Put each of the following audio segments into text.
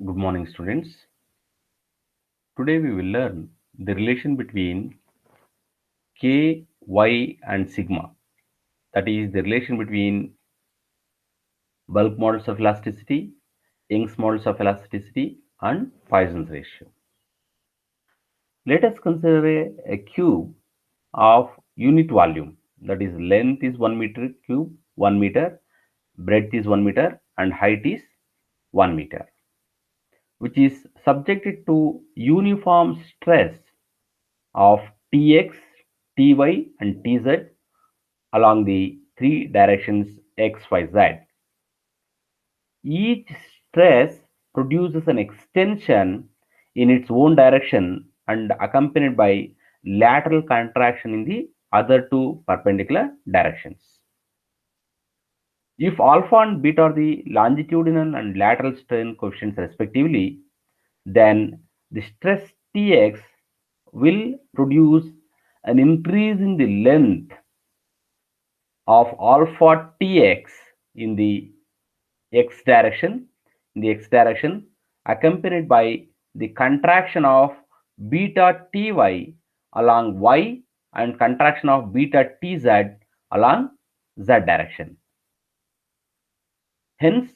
Good morning, students. Today we will learn the relation between K, Y, and sigma. That is the relation between bulk models of elasticity, Young's models of elasticity, and Poisson's ratio. Let us consider a cube of unit volume. That is, length is 1 meter cube, 1 meter, breadth is 1 meter, and height is 1 meter, which is subjected to uniform stress of Tx, Ty, and Tz along the three directions x, y, z. Each stress produces an extension in its own direction and accompanied by lateral contraction in the other two perpendicular directions. If alpha and beta are the longitudinal and lateral strain coefficients respectively, then the stress Tx will produce an increase in the length of alpha Tx in the x direction, accompanied by the contraction of beta Ty along y and contraction of beta Tz along z direction. Hence,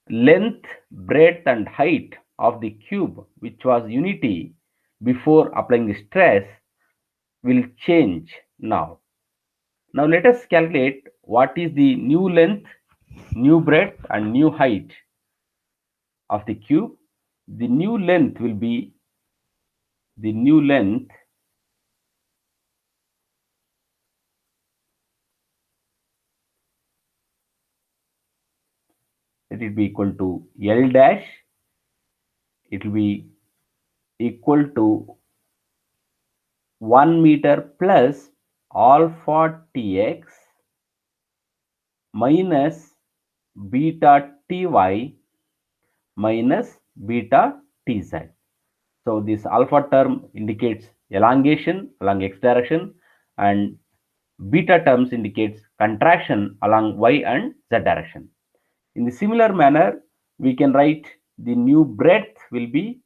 length, breadth, and height of the cube, which was unity before applying the stress, will change now. Now let us calculate what is the new length, new breadth, and new height of the cube. The new length will be the new length it will be equal to L dash. It will be equal to 1 meter plus alpha Tx minus beta Ty minus beta Tz. So this alpha term indicates elongation along x direction and beta terms indicates contraction along y and z direction. In the similar manner, we can write the new breadth will be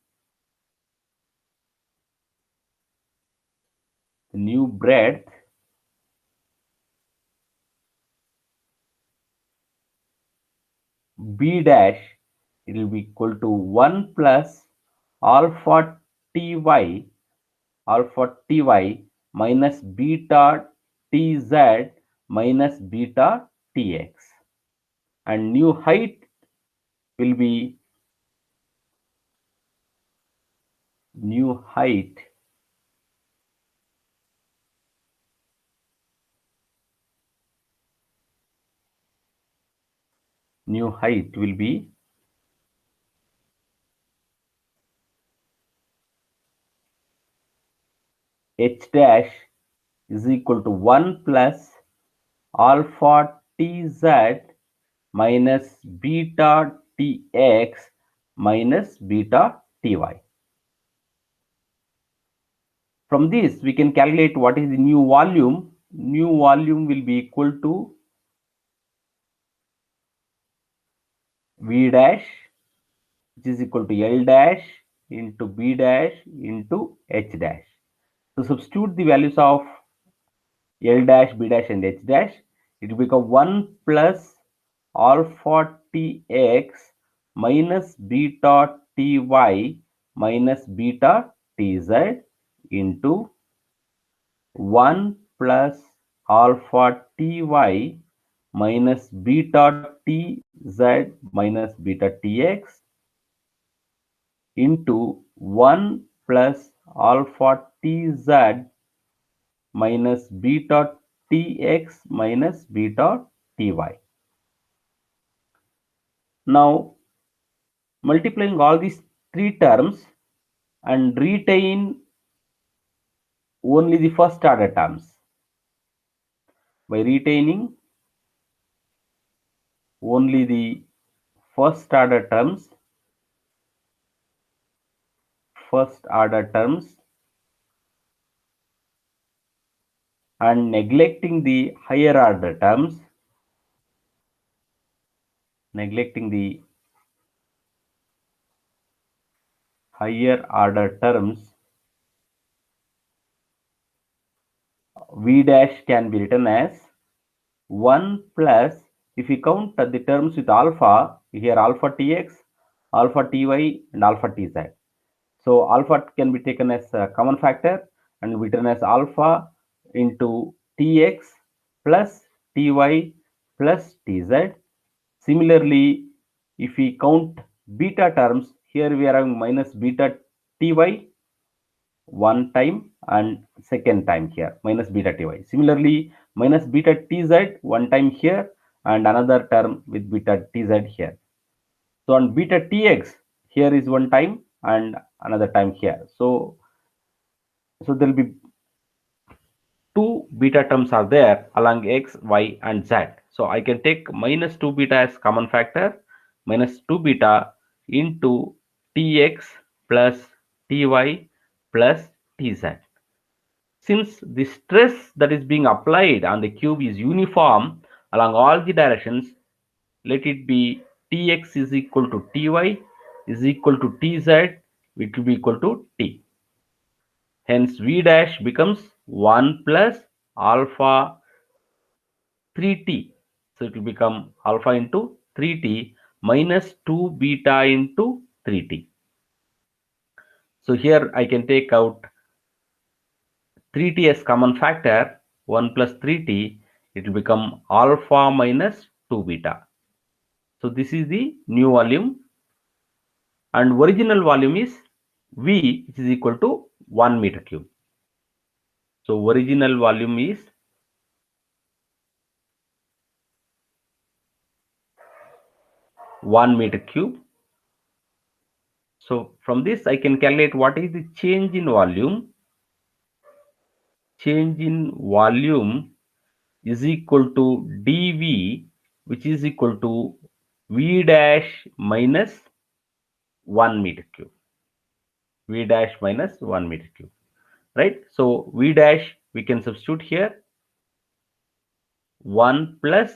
the new breadth b dash, it will be equal to 1 plus alpha ty minus beta tz minus beta tx, and new height will be new height will be h dash is equal to 1 plus alpha tz minus beta tx minus beta ty. From this, we can calculate what is the new volume. New volume will be equal to V dash, which is equal to L dash into B dash into H dash. So substitute the values of L dash, B dash, and H dash. It will become 1 plus alpha Tx minus beta Ty minus beta Tz into 1 plus alpha Ty minus beta Tz minus beta Tx into 1 plus alpha Tz minus beta Tx minus beta Ty. Now, multiplying all these three terms and retain only the first order terms. By retaining only the first order terms, and neglecting the higher order terms, neglecting the higher order terms, v dash can be written as 1 plus, if we count the terms with alpha, here alpha tx, alpha ty and alpha tz. So alpha can be taken as a common factor and written as alpha into tx plus ty plus tz. Similarly, if we count beta terms, here we are having minus beta ty one time and second time here minus beta ty. Similarly, minus beta tz one time here and another term with beta tz here. So on beta tx here is one time and another time here. So there will be two beta terms are there along x, y and z. So I can take minus 2 beta as common factor, minus 2 beta into tx plus ty plus tz. Since the stress that is being applied on the cube is uniform along all the directions, let it be tx is equal to ty is equal to tz, it will be equal to t. Hence v dash becomes 1 plus alpha 3t. So it will become alpha into 3t minus 2 beta into 3t. So here I can take out 3t as common factor, 1 plus 3t, it will become alpha minus 2 beta. So this is the new volume and original volume is V, which is equal to 1 meter cube. So original volume is 1 meter cube. So from this I can calculate what is the change in volume. Change in volume is equal to dV, which is equal to V dash minus 1 meter cube. V dash minus 1 meter cube, right? So V dash we can substitute here 1 plus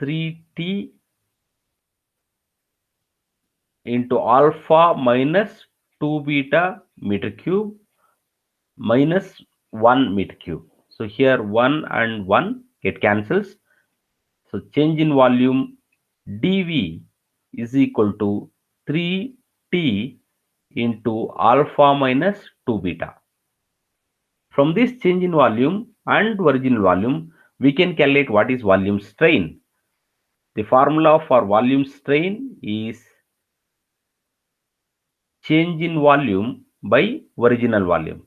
3t into alpha minus 2 beta meter cube minus 1 meter cube. So here 1 and 1 get cancels. So change in volume dV is equal to 3t into alpha minus 2 beta. From this change in volume and original volume, we can calculate what is volume strain. The formula for volume strain is change in volume by original volume.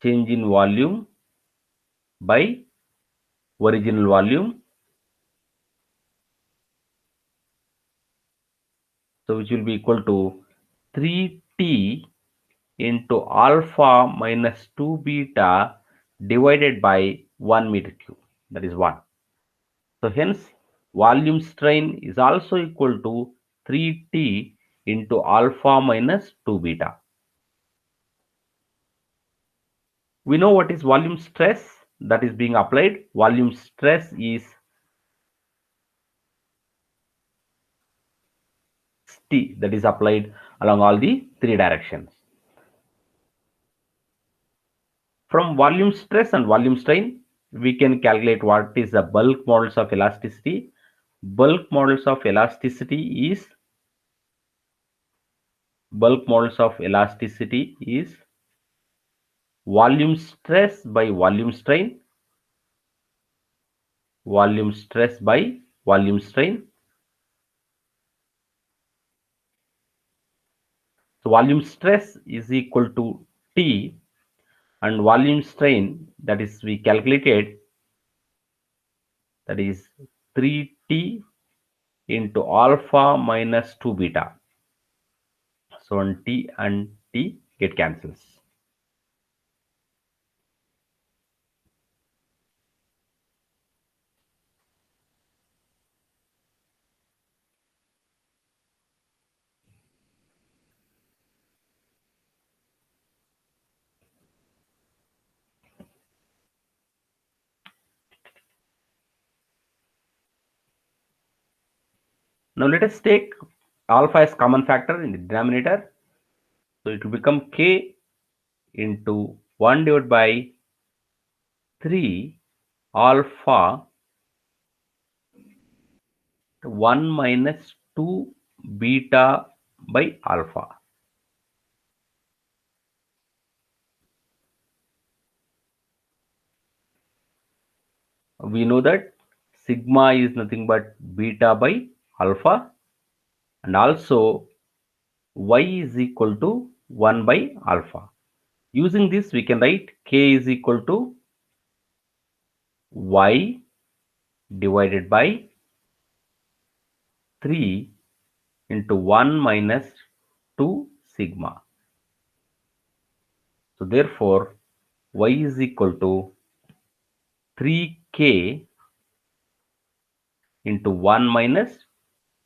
Change in volume by original volume. So which will be equal to 3t into alpha minus 2 beta divided by 1 meter cube, that is 1. So hence volume strain is also equal to 3t into alpha minus 2 beta. We know what is volume stress that is being applied. Volume stress is T that is applied along all the three directions. From volume stress and volume strain, we can calculate what is the bulk modulus of elasticity. Bulk modulus of elasticity is volume stress by volume strain. Volume stress by volume strain. So volume stress is equal to T and volume strain, that is we calculated, that is 3t into alpha minus 2 beta. So on t and t get cancels. Now let us take alpha is common factor in the denominator, so it will become k into 1 divided by 3 alpha 1 minus 2 beta by alpha. We know that sigma is nothing but beta by alpha, and also y is equal to 1 by alpha. Using this, we can write k is equal to y divided by 3 into 1 minus 2 sigma. So therefore, y is equal to 3k into 1 minus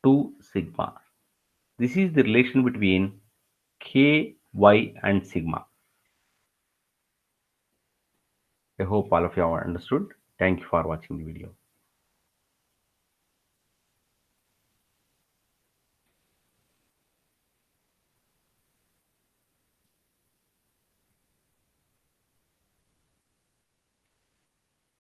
2 sigma. This is the relation between k, y and sigma. I hope all of you have understood. Thank you for watching the video.